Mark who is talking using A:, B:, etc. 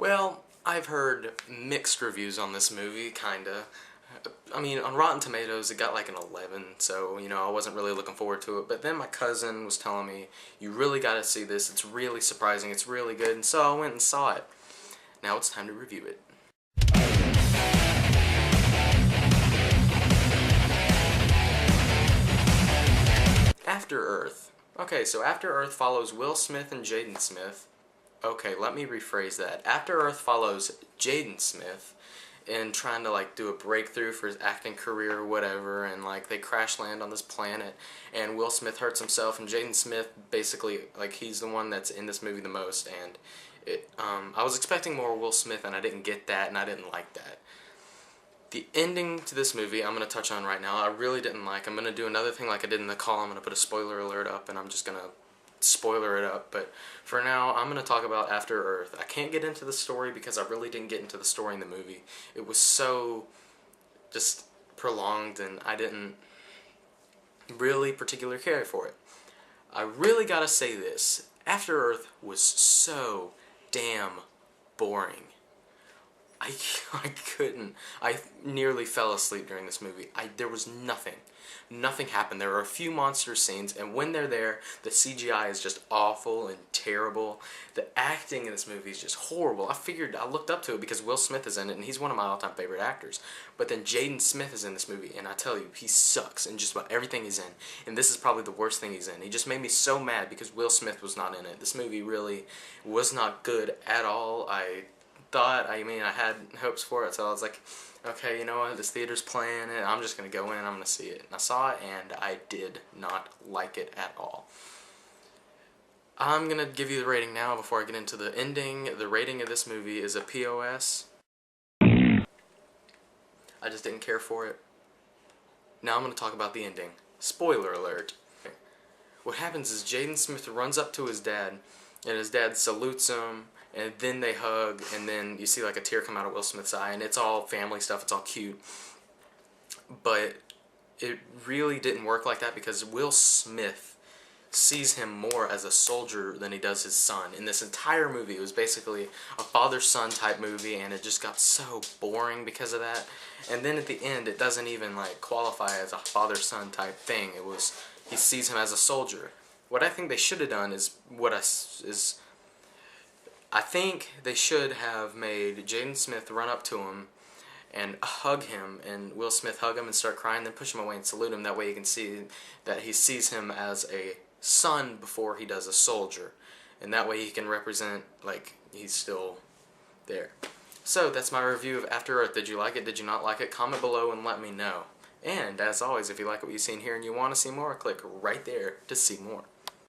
A: Well, I've heard mixed reviews on this movie, kinda. I mean, on Rotten Tomatoes, it got like an 11, so, I wasn't really looking forward to it. But then my cousin was telling me, you really gotta see this, it's really surprising, it's really good, and so I went and saw it. Now it's time to review it. After Earth. Okay, so After Earth follows Will Smith and Jaden Smith. Okay, let me rephrase that. After Earth follows Jaden Smith in trying to do a breakthrough for his acting career or whatever, and they crash land on this planet, and Will Smith hurts himself, and Jaden Smith basically he's the one that's in this movie the most, and I was expecting more Will Smith, and I didn't get that, and I didn't like that. The ending to this movie I'm going to touch on right now, I really didn't like. I'm going to do another thing like I did in the call. I'm going to put a spoiler alert up, and I'm just going to spoiler it up. But for now, I'm going to talk about After Earth. I can't get into the story because I really didn't get into the story in the movie. It was so just prolonged, and I didn't really particularly care for it. I really got to say this. After Earth was so damn boring. I couldn't. I nearly fell asleep during this movie. There was nothing. Nothing happened. There were a few monster scenes, and when they're there, the CGI is just awful and terrible. The acting in this movie is just horrible. I looked up to it because Will Smith is in it, and he's one of my all-time favorite actors. But then Jaden Smith is in this movie, and I tell you, he sucks in just about everything he's in. And this is probably the worst thing he's in. He just made me so mad because Will Smith was not in it. This movie really was not good at all. I had hopes for it, so I was like, okay, you know what, this theater's playing it, I'm just going to go in, I'm going to see it. And I saw it, and I did not like it at all. I'm going to give you the rating now before I get into the ending. The rating of this movie is a POS. I just didn't care for it. Now I'm going to talk about the ending. Spoiler alert. What happens is Jaden Smith runs up to his dad, and his dad salutes him, and then they hug, and then you see a tear come out of Will Smith's eye, and it's all family stuff, it's all cute. But it really didn't work like that because Will Smith sees him more as a soldier than he does his son. In this entire movie, it was basically a father-son type movie, and it just got so boring because of that. And then at the end, it doesn't even qualify as a father-son type thing. He sees him as a soldier. What I think they should have done I think they should have made Jaden Smith run up to him and hug him, and Will Smith hug him and start crying, then push him away and salute him. That way you can see that he sees him as a son before he does a soldier. And that way he can represent, he's still there. So, that's my review of After Earth. Did you like it? Did you not like it? Comment below and let me know. And, as always, if you like what you've seen here and you want to see more, click right there to see more.